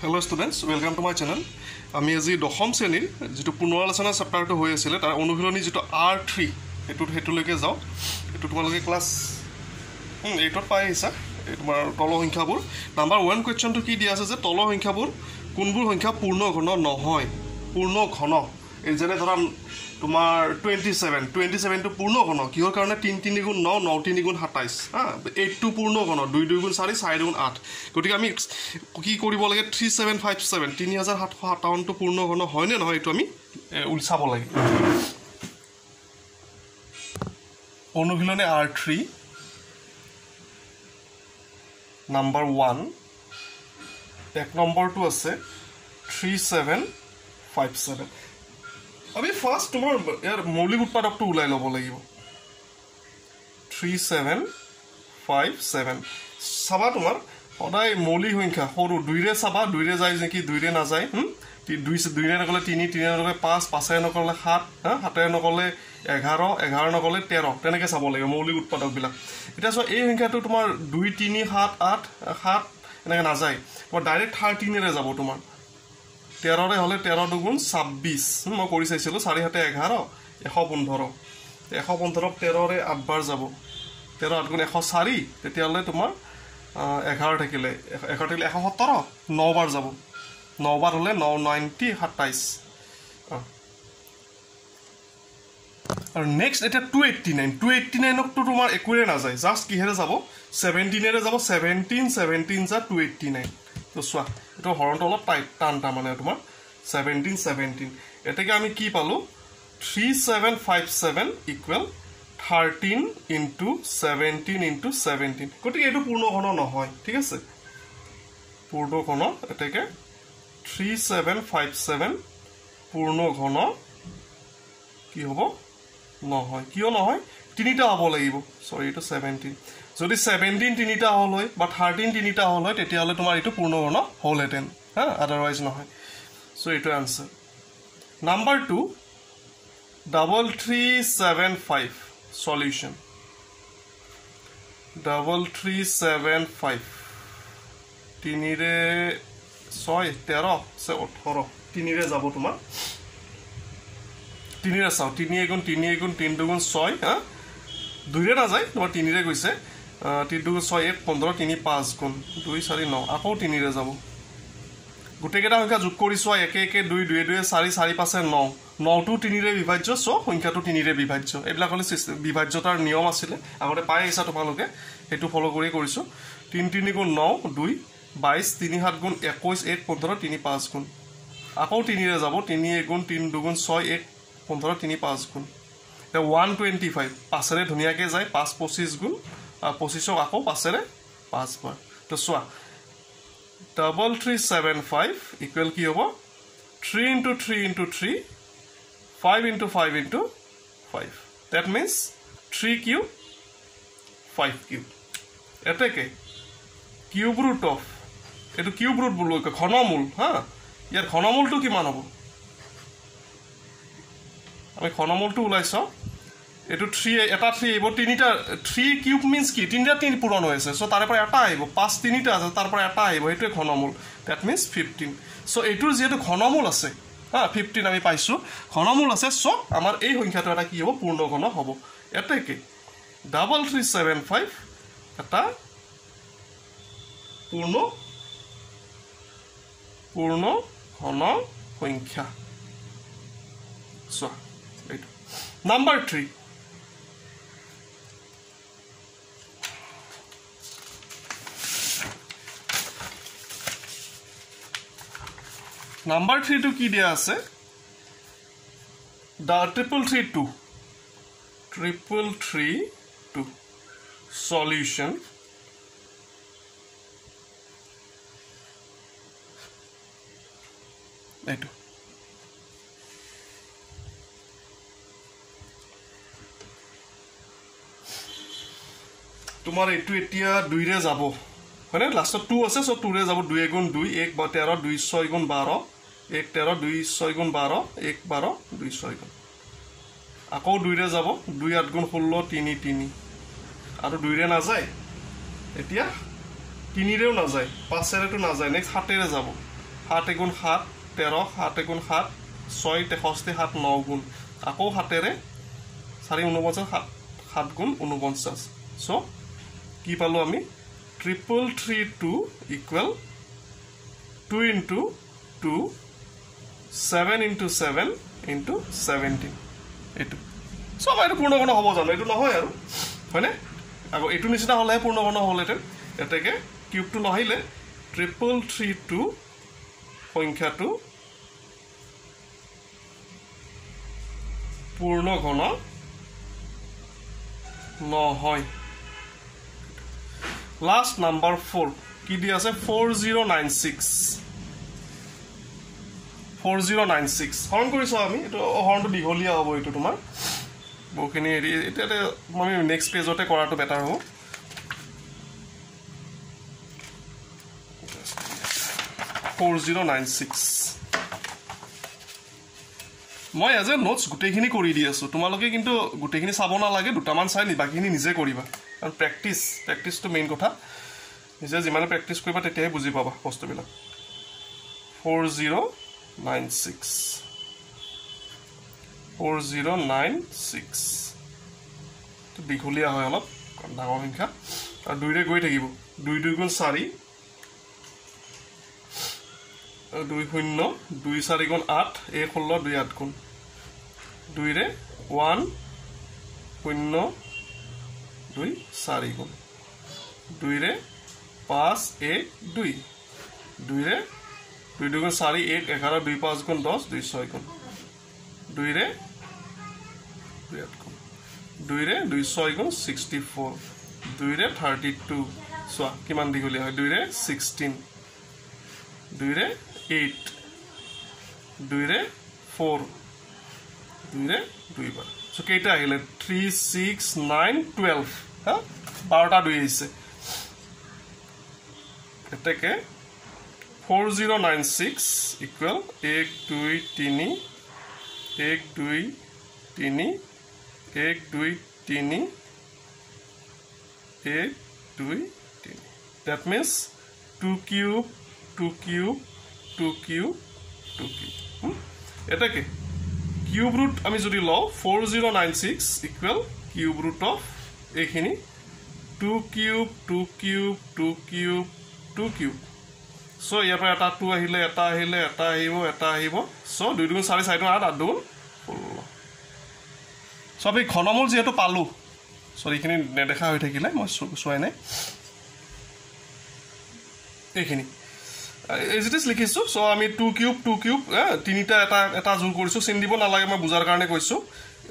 Hello students, welcome to my channel. আমি আজি দশম শ্ৰেণীৰ যেটো পুনৰালোচনা চেপ্টাৰটো হৈ আছিল তাৰ অনুশীলনী যেটো R3 হেতুলৈকে যাও এটো তোমালোকে ক্লাস 8ত পাই আহিছা তোমাৰ তল সংখ্যাবোৰ নাম্বাৰ 1 কোৱেশ্চনটো কি দিয়া আছে যে তল সংখ্যাবোৰ কোনবোৰ সংখ্যা পূৰ্ণ ঘন নহয় পূৰ্ণ ঘন এই যেনে ধৰা তোমাৰ 27 টো পূৰ্ণ ঘন কিহৰ কাৰণে 3 3 গুণ 9 9 3 গুণ 27 হা 8 টো পূৰ্ণ ঘন 2 2 গুণ 4 4 গুণ 8 গতিকে আমি কি কৰিব লাগে 3757 3757 টো পূৰ্ণ ঘন হয় নে নহয় এটো আমি উলছাব লাগে অনুশীলনে R3 নাম্বাৰ 1 এক নম্বৰটো আছে 3757 আমি ফার্স্ট তোমার ইয়ার মৌলিক উৎপাদকটো উলাই লব লাগিব 3757 সাবা তোমার সদায় মৌলিক সংখ্যা সৰু দুইৰে সাবা দুইৰে যায় যে কি দুইৰে না যায় দুইৰে নকলে 3 3 নকলে 5 5 নকলে 7 7 নকলে 11 11 নকলে 13 তেনেকে চাব লাগিব মৌলিক উৎপাদক বিলাক এটা সো এই সংখ্যাটো তোমাৰ 2 3 7 8 7 এনেকে না যায় মই ডাইৰেক্ট 13 ৰে যাব তোমাৰ 13 ৰে হলে 13 দুগুণ 26 মই কৰি চাইছিলো 4 7 11 115 115 13 ৰে 8 বাৰ যাব 13 8 গুণ 104 তেতিয়ালে তোমাৰ 11 থাকিলে 11 থাকিলে 117 9 বার যাব 9 বার হলে 9 90 27 আর নেক্সট এটা 289 ক তো তোমাৰ একুৰে না যায় জাস্ট কিহেৰে যাব 17 ৰে যাব 17 যা 289 তো সোয়া এটা হৰণটো অলপ টানটা মানে তোমাৰ 17 এটাকে আমি কি পালো 3757 ইকুৱেল 13 ইনটু 17 গতিকে এটো পূৰ্ণ ঘন নহয় ঠিক আছে পূৰ্ণ ঘন এটাকে 3757 পূৰ্ণ ঘন কি হ'ব নহয় কিয় নহয় তিনিটা হ'ব লাগিব সৰি এটো 17 যদি 17 তিনিটা হল হয় বা 13 তিনিটা হল হয় তেতিয়া হলে তোমাৰ এটো পূৰ্ণ ঘন হলহেতেন হা আদাৰওয়াইজ নহয় সো এটো आंसर নাম্বাৰ 2 3375 সলিউশন 3375 3 ৰে 6 13 সে 18 3 ৰে যাব তোমাৰ 3 ৰে চাও 3 গুণ 3 গুণ 3 দুগুণ 6 হা 2 ৰে না যায় তোমাৰ 3 ৰে গৈছে 3 2 6 1 15 3 5 গুণ 2 4 9 আকৌ 3 ৰে যাব গুটেকেটা সংখ্যা যোগ কৰিছো 1 1 2 2 2 4 4 5 9 9 টো 3 ৰে বিভাজ্য সো সংখ্যাটো 3 ৰে বিভাজ্য এবলা কলে বিভাজ্যতাৰ নিয়ম আছিল আগতে পাই আহিছা তোমালোকে হেতু ফলো কৰি কৰিছো 3 3 গুণ 9 2 22 3 7 গুণ 21 1 15 3 5 গুণ আকৌ 3 ৰে যাব 3 1 গুণ 3 2 গুণ 6 1 15 3 5 গুণ 125 পাছৰে ধুনিয়াকে যায় 5 25 গুণ 25 আকৌ পাছৰে 5 বাৰ তো সোয়া 3375 ইকুৱেল কি হ'ব 3 into 3 into 3 5 into 5 into 5 that means 3 cube 5 cube এটাকে কিউব রুট অফ এটো কিউব রুট বলো ঘনমূল হা ইয়াৰ ঘনমূলটো কিমান হ'ব আমি ঘনমূলটো উলাইছো এটো 3 এটা 3 এব তিনিটা 3 কিউব মিন্স কি তিনিটা 3 পূৰণ হৈছে সো তাৰে পৰা এটা আহিব 5 তিনিটা আছে তাৰ পৰা এটা আহিব এটো ঘনমূল দ্যাট মিন্স 15 সো এটোৰ যেটো ঘনমূল আছে হা 15 আমি পাইছো ঘনমূল আছে সো আমাৰ এই সংখ্যাটো এটা কি হ'ব পূৰ্ণ ঘন হ'ব এটাকে 3375 এটা পূৰ্ণ ঘন সংখ্যা সো এইটো নাম্বার 3 Number 3 to কি দিয়া আছে the 332 solution এইটো তোমাৰ এইটো এতিয়া 2 ৰে যাব মানে লাষ্টত 2 আছে সো 2 ৰে যাব 2 গুণ 2 1 13 2 6 গুণ 12 1 13 2 6 গুণ 12 1 12 2 6 গুণ আকৌ 2 ৰে যাব 2 8 গুণ 16 3 3 আৰু 2 ৰে না যায় এতিয়া 3 ৰেও না যায় 5 ৰেটো না যায় নেক্সট 7 ৰে যাব 7 এগুণ 7 13 7 এগুণ 7 6 63 7 9 গুণ আকৌ 7 4 49 7 গুণ 49 সো কি পালো আমি 3332 ইকুয়াল 2 into 2 7 into 7 into 17 এটো সব এটা পূর্ণগণ হব জানো এটো নহয় আৰু হয়নে আগো এটো নিচিনা হলে পূর্ণগণ হলেতে এটাকে কিউবটো নহিলে 3332 সংখ্যাটো পূর্ণগণ নহয় লাস্ট নাম্বার 4 কি দি আছে 4096 হৰণ কৰিছো আমি এটো হৰণটো দিঘলিয়া হ'ব এটো তোমাৰ বহুখিনি এটা আমি নেক্সট পেজতে কৰাটো বেটাৰ হ'ব 4096 মই এজ এ নোটস গুটেখিনি কৰি দি আছো তোমালোকে কিন্তু গুটেখিনি চাব না লাগে দুটামান চাই নি বাকিখিনি নিজে কৰিবা আৰু প্ৰেক্টিস টু মেইন কথা নিজে যিমানে প্ৰেক্টিস কৰিবা তেতিয়াহে বুজি পাবা বস্তুবিলাক 4096 তো বিঘলিয়া হয় অলপ ডাঙৰ সংখ্যা আৰু দুইৰে গৈ থাকিব 2 2 গুণ 4 2 0 2 4 গুণ 8 1 16 2 8 গুণ 2 रे 1 0 2 4 गुण 2 रे 5 1 2 2 रे 2 2 गुण 4 1 11 2 5 गुण 10 2 6 गुण 2 रे 2 8 गुण 2 रे 2 6 गुण 64 2 रे 32 सो किमान दिगलिया হয় 2 रे 16 2 रे 8 2 रे 4 2 रे 2 बार सो केटा आइले 3 6 9 12 हा 12টা 2 আছে এটাকে 4096 equal 1 2 3 1 2 3 1 2 3 1 2 3 that means 2 cube 2 cube 2 cube 2 cube এটাকে কিউব রুট আমি যদি লও 4096 ইকুয়াল কিউব রুট অফ এখিনি 2 cube 2 cube 2 cube 2 cube so ইয়াৰ পৰা এটা 2 আহিলে এটা আহিলে এটা আহিব সো 2 2 4 4 8 8 2 16 সব এই ঘনমূল যেহেতু পালো সরি এখিনি নেদেখা হৈ থাকিলে মই সোৱাই নাই এখিনি Is it is লিখিছো সো আমি 2 কিউব তিনিটা এটা জোৰ কৰিছো চিন দিব না লাগে মই বুজাৰ কাৰণে কৈছো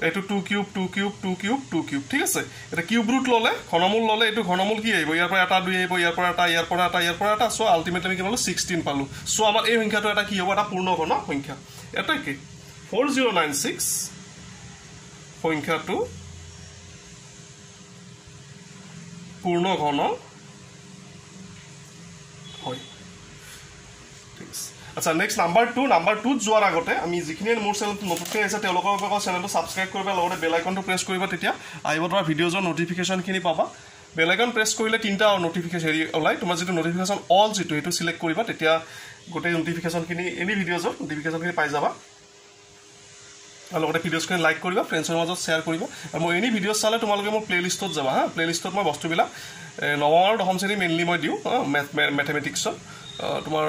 এটো 2 কিউব 2 কিউব 2 কিউব 2 কিউব ঠিক আছে এটা কিউব রুট ললে ঘনমূল ললে এটো ঘনমূল কি আহিব ইয়াৰ পৰা এটা 2 আহিব ইয়াৰ পৰা এটা ইয়াৰ পৰা এটা ইয়াৰ পৰা এটা সো আলটিমেটলি কি হলো 16 পালো সো আমাৰ এই সংখ্যাটো এটা কি হ'ব এটা পূৰ্ণ ঘন সংখ্যা এটা কি 4096 সংখ্যাটো পূৰ্ণ ঘন হয় আচ্ছা নেক্সট নাম্বাৰ 2 যোৱাৰ আগতে আমি যিখিনি মোৰ চেনেলটো নতুনকৈ আছে তেওঁলোকৰ বাবে চেনেলটো সাবস্ক্ৰাইব কৰিবা লগতে বেল আইকনটো প্ৰেছ কৰিবা তেতিয়া আহিব ধৰা ভিডিঅ'জৰ নটিফিকেশনখিনি পাবা বেল আইকন প্ৰেছ কৰিলে তিনটা নটিফিকেশন ওলাই তোমাৰ যেটো নটিফিকেশন অল যেটো এটো সিলেক্ট কৰিবা তেতিয়া গোটেই নটিফিকেশনখিনি এনি ভিডিঅ'জৰ নটিফিকেশনখিনি পাই যাবা আৰু লগতে ভিডিঅ'ছখিনি লাইক কৰিবা ফ্ৰেণ্ডছৰ মাজত শ্বেয়াৰ কৰিবা আৰু মই এনি ভিডিঅ'ছ চালে তোমালোকে মোৰ প্লেলিষ্টত যাবা হা প্লেলিষ্টত মই বস্তুবিলাক নৱম আৰু দশম শ্ৰেণী মেইনলি মই দিওঁ মেথমেটিক্সত তোমাৰ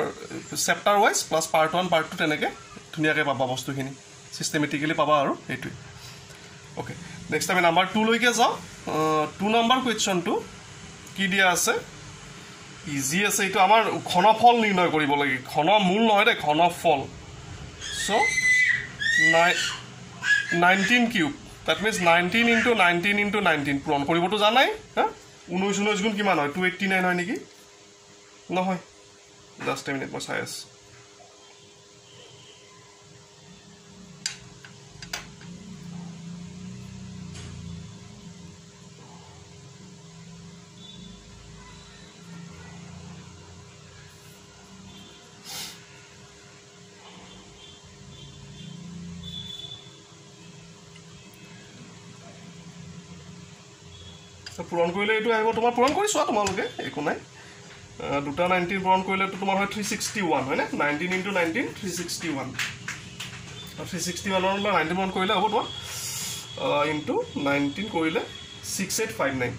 chapter wise plus part 1 part 2 তেনেকে ধুনিয়াকে পাবা বস্তুখিনি সিস্টেমেটিক্যালি পাবা আৰু এইটোই ওকে নেক্সট আমি নাম্বাৰ 2 লৈকে যাও 2 নাম্বাৰ কোৱেশ্চনটো কি দিয়া আছে ইজি আছে এটো আমাৰ ঘনফল নিৰ্ণয় কৰিব লাগে ঘনমূল নহয় দে ঘনফল so 19 cube that means 19 into 19 into 19 পূৰণ কৰিবটো জানাই হা 19 গুণ কিমান হয় 289 হয় নেকি নহয় Just a minute, my size. So, পূৰণ কৰিলে এইটো আহিব তোমাৰ পূৰণ কৰি চোৱা তোমালোকে একো নাই দুটা 19 পূৰণ কৰিলে তো তোমাৰ হয় 361 হয় না 19 * 19 361 361 ৰ 19 পূৰণ কৰিলে হ'ব তোমাৰ ইনটু 19 কৰিলে 6859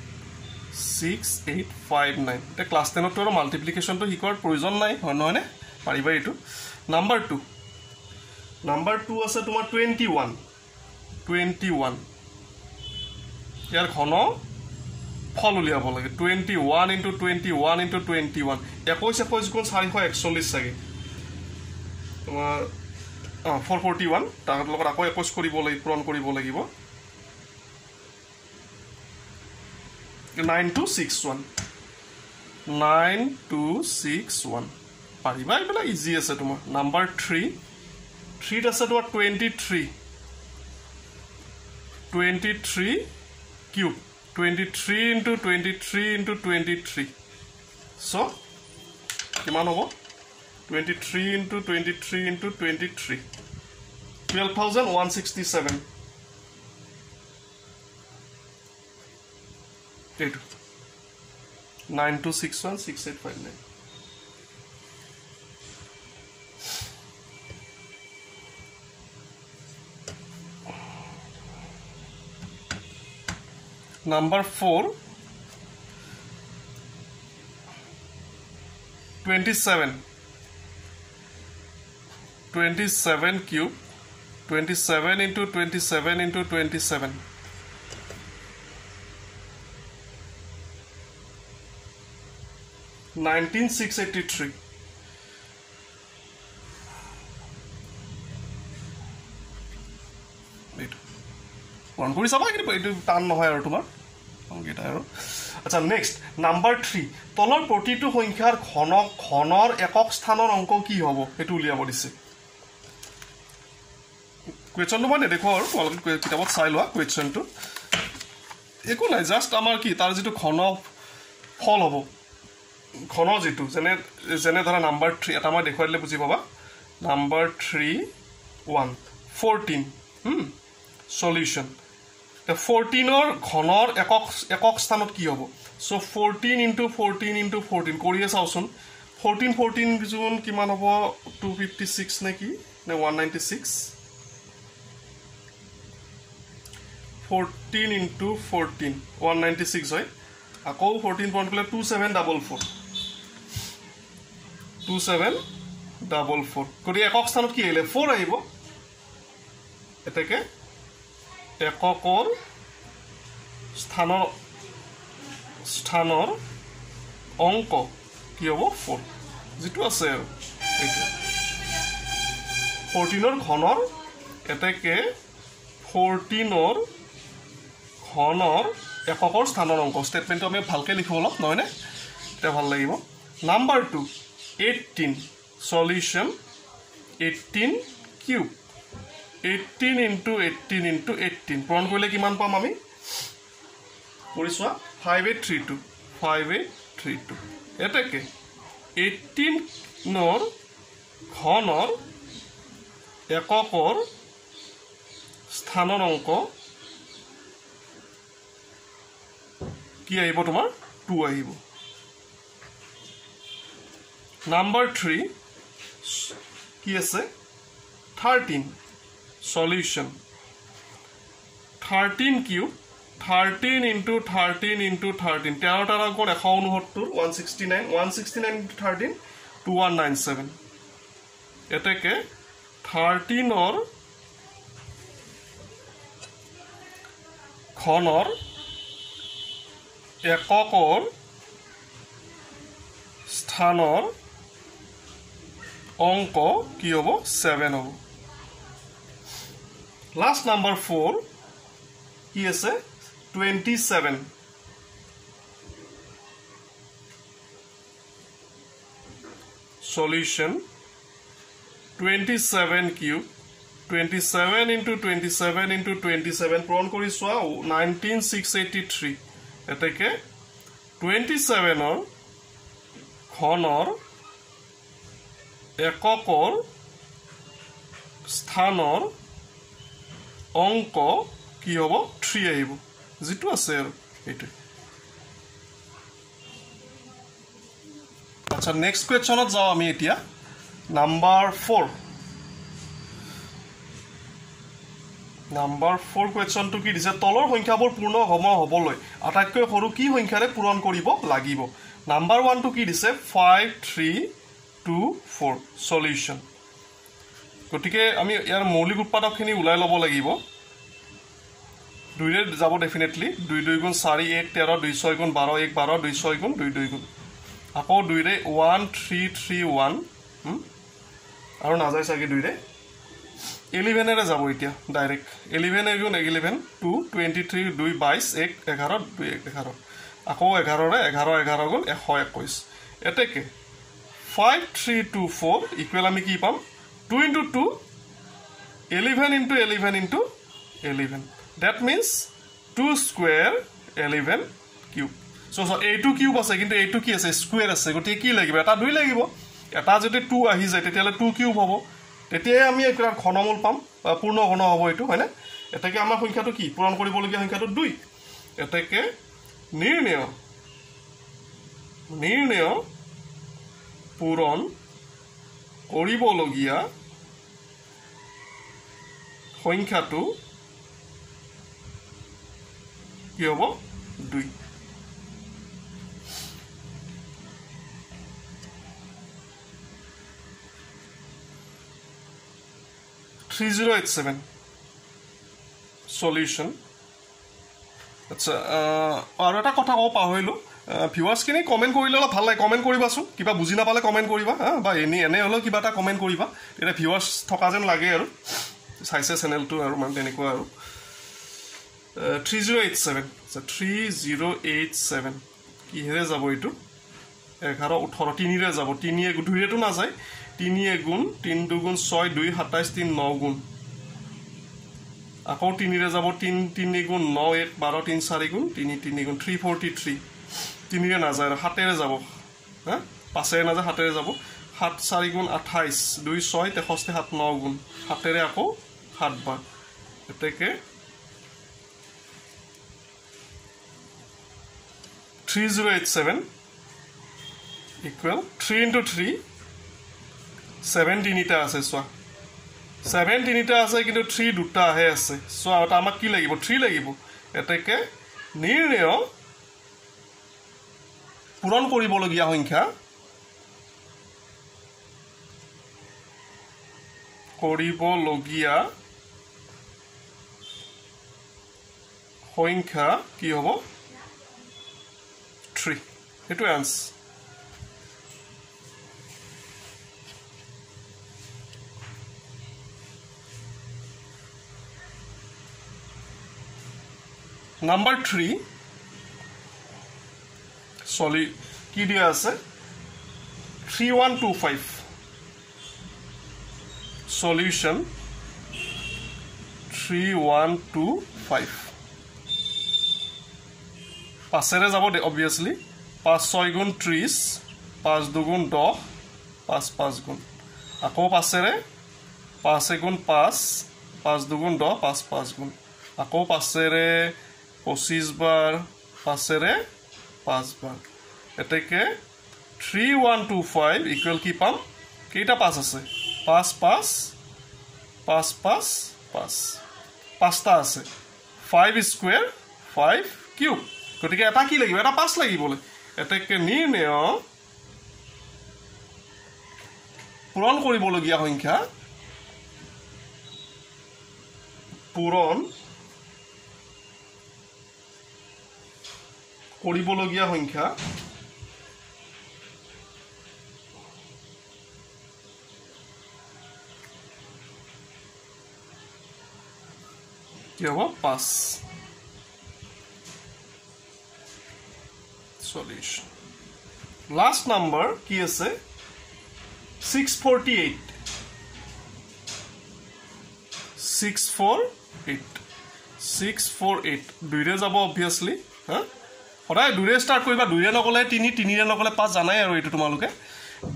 6859 এটা ক্লাস 10 ৰ মাল্টিপ্লিকেশন তো হিকৰ প্ৰয়োজন নাই হয় নহনে পাৰিবা এটো নাম্বাৰ 2 আছে তোমাৰ 21 ইয়াৰ ঘন ফল উলিয়াব লাগে 21 * 21 * 21 21 গুণ 441 সাগে তোমাৰ 441 তাৰ লগত আকৌ 21 কৰিব লাগিব পূৰণ কৰিব লাগিব 9261 পাৰিবা এইবিলাক ইজি আছে তোমাৰ নাম্বাৰ 3 আছে তোমাৰ 23 কিউব 23 * 23 * 23 so কিমান হ'ব 23 * 23 * 23 12167 8 9261 6859 Number 4 27 cube 27 * 27 * 27 19683 পূৰণ কৰি চাবা কিন্তু এইটো টান নহয় আৰু তোমাৰ অংকিতা আৰু আচ্ছা নেক্সট নাম্বাৰ 3 তলৰ প্ৰতিটো সংখ্যাৰ ঘনৰ একক স্থানৰ অংক কি হ'ব এটো উলিয়াব দিছে কোৱেশ্চনটো মই দেখো আৰু তোমালোকে কিতাপত চাই লোৱা কোৱেশ্চনটো একো নাই জাস্ট আমাৰ কি তাৰ যেটো ঘন ফল হ'ব ঘন যেটো যেনে ধৰা নাম্বাৰ 3 এটা মই দেখুৱাইলে বুজি পাবা নাম্বাৰ 3 1 14 সলিউশন The 14 or ঘনৰ একক স্থানত কি হ'ব so 14 * 14 * 14 কৰিয়ে চাওচোন 14 জুন কিমান হ'ব 256 নে কি নে 196 14 * 14 196 হয় আকৌ 14 পূৰণ কৰিলে 2744 কৰি একক স্থানত কি আহিলে 4 আহিব এটাকে এককৰ স্থানৰ অংক কি হ'ব 4 যেটো আছে আৰু এইটো 14 ৰ ঘনৰ এটাকে 14 ৰ ঘনৰ এককৰ স্থানৰ অংক স্টেটমেন্টটো আমি ভালকে লিখিব অলপ নহয় নে এটা ভাল লাগিব নাম্বাৰ 2 18 সলিউশন 18 কিউব 18 * 18 * 18 পূৰণ কৰিলে কিমান পাম আমি কৰিছোৱা 5832 এটাকে 18 ৰ ঘনৰ এককৰ স্থানৰ অংক কি আহিব তোমাৰ 2 আহিব নাম্বাৰ 3 কি আছে 13 solution 13 cube 13 * 13 * 13 13 টাৰ গুণ 169 169 * 13 2197 এটাকে 13 ৰ ঘনৰ এককৰ স্থানৰ অংক কি হ'ব 7 হ'ব Last number 4 কি আছে 27 solution 27 cube 27 * 27 * 27 পূৰণ কৰি চোৱা 19683 এটাকে 27 ৰ ঘনৰ এককৰ স্থানৰ অংক কি হ'ব 3 আহিব যেটো আছে আৰু এইটো আচ্ছা নেক্সট কুৱেশ্যনত যাওঁ আমি এতিয়া নাম্বাৰ 4 নাম্বাৰ 4 কুৱেশ্যনটো কি দিছে তলৰ সংখ্যাবোৰ পূৰ্ণ হ'বলৈ আটাইতকৈ সৰু কি সংখ্যাৰে পূৰণ কৰিব লাগিব নাম্বাৰ 1 টো কি দিছে 5 3 2 4 সলিউশন গতিকে আমি ইয়াৰ মৌলিক উৎপাদকখিনি উলাই ল'ব লাগিব 2 ৰে যাব ডেফিনেটলি 2 2 গুণ 4 1 13 2 6 গুণ 12 1 12 2 6 গুণ 2 2 গুণ আকৌ 2 ৰে 1 3 3 1 আৰু না যায় সাগে 2 ৰে 11 ৰে যাব এতিয়া ডাইৰেক্ট 11 গুণ 11 2 23 2 22 1 11 2 11 আকৌ 11 ৰে 11 11 গুণ 121 এতেকে 5 3 2 4 ইকুৱেল আমি কি পাম 2 into 2 11 into 11 into 11 that means 2 square 11 cube so a2 cube আছে কিন্তু a2 কি আছে স্কয়ার আছে গতি কি লাগিব এটা 2 লাগিব এটা যদি 2 আহি যায় তেতিয়ালে 2 কিউব হ'ব তেতিয়া আমি একটা ঘনমূল পাম পূৰ্ণ ঘন হ'ব এটো হয়নে এটাকে আমাৰ সংখ্যাটো কি পূৰণ কৰিব লগিয়া সংখ্যাটো 2 এটাকে নিৰ্ণয় পূৰণ কৰিব লগিয়া সংখ্যাটো কি হ'ব 2 3087 solution আচ্ছা আৰু এটা কথা কও পাহৰিলো ভিউয়াৰ্স কিনি কমেন্ট কৰিলে অলপ ভাল লাগে কমেন্ট কৰিবাচোন কিবা বুজি নাপালে কমেন্ট কৰিবা বা এনে হলো কিবা এটা কমেন্ট কৰিবা এটা ভিউয়াৰ্স থকা যেন লাগে আৰু চাইছে চেনেলটো আৰু মানে তেনেকুৱা আৰু 3087 আচ্ছা 3087 কি হেৰে যাব এটো 11 18 3 ৰে যাব 3 এ 2 ৰেটো না যায় 3 গুণ 3 2 গুণ 6 2 27 3 9 গুণ আকৌ 3 ৰে যাব 3 3 গুণ 9 1 12 3 4 গুণ 3 3 গুণ 343 3 ৰে না যায় 7 ৰে যাব হা 5 ৰে না যায় 7 ৰে যাব 7 4 গুণ 28 2 6 63 7 9 গুণ 7 ৰে আকৌ 7 বাৰ এতেকে 3087 equal 3 into 3 7 তিনিটা আছে সোয়া 7 তিনিটা আছে কিন্তু 3 দুটা আহে আছে সো এটা আমাক কি লাগিব 3 লাগিব এটাকে নিৰ্ণয় পূৰণ কৰিব লগিয়া সংখ্যা কি হ'ব 3 এটো আনসাৰ Number 3 solid কি দিয়া আছে 3125 solution 3125 পাঁচেৰে যাব obviously 5 6 গুণ 30 5 2 গুণ 10 5 5 গুণ আকৌ পাঁচেৰে 5 গুণ 5 5 2 গুণ 10 5 5 গুণ আকৌ পাঁচেৰে 25 বাৰ পাঁচেৰে 5 বাৰ এটাকে 3125 ইকুৱেল কি পাম কেইটা পাঁচ আছে 5 5 5 5 5 পাঁচটা আছে 5 স্কয়াৰ 5 কিউব গতিকে এটা কি লাগিব এটা 5 লাগিবলে এটাকে নিৰ্ণয় পূৰণ কৰিব লগিয়া সংখ্যা পূৰণ কৰিব লগিয়া সংখ্যা কি হ'ব 5 solution last number কি আছে 648 দুইৰে যাব obviously হা সদায় দুইৰে স্টাৰ্ট কৰিবা দুইৰে নকলে 3 3ৰে নকলে 5 জানাই আৰু এটো তোমালোকে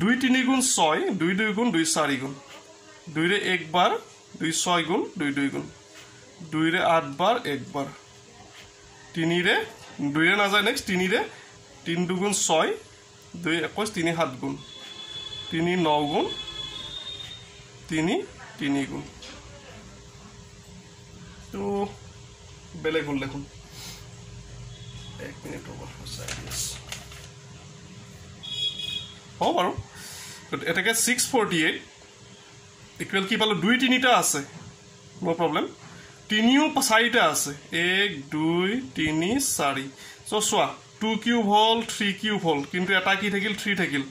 2 3 গুণ 6 2 2 গুণ 2 4 গুণ দুইৰে এক বাৰ 2 6 গুণ 2 2 গুণ দুইৰে 8 বাৰ এক বাৰ 3ৰে দুইৰে না যায় নেক্সট 3ৰে 3 2 গুণ 6 2 21 3 7 গুণ 3 9 গুণ 3 3 গুণ তো বেলেগ হ'ল দেখোন 1 মিনিট ৰ'ব হ'ব বাৰু এটাকে 648 ইকুৱেল কি পালো 2 3টা আছে নো প্ৰবলেম 3 4টা আছে 1 2 3 4 সো সোৱা 2 কিউব হল 3 কিউব হল কিন্তু এটা কি থাকিল 3 থাকিল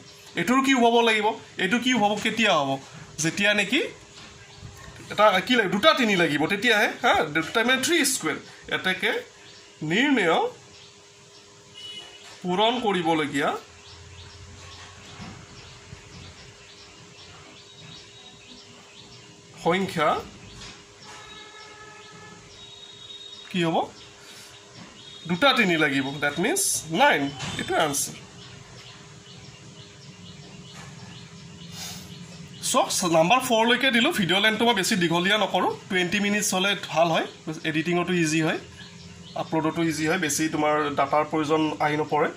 এটোৰ কিউব হ'ব লাগিব এটো কিউব হ'ব কেতিয়া হ'ব যেতিয়া নেকি এটা কি লাগে দুটা 3 লাগিব তেতিয়া হে হা দুটা মানে 3 স্কয়াৰ এটাকে নিৰ্ণয় পূৰণ কৰিবলগীয়া সংখ্যা কি হ'ব দুটা 3 লাগিব দ্যাট মিন্স 9 এটো আনসার সো নাম্বার 4 লৈকে দিলো ভিডিও লেন্থটো মই বেছি দীঘলীয়া নকৰো 20 মিনিটস হলে ভাল হয় এডিটিংটো ইজি হয় আপলোডটো ইজি হয় বেছি তোমাৰ ডাটাৰ প্ৰয়োজন আহি নপৰে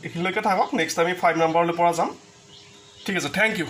এখিলৈকে থাকক নেক্সট আমি 5 নম্বৰলৈ পৰা যাম ঠিক আছে থ্যাংক ইউ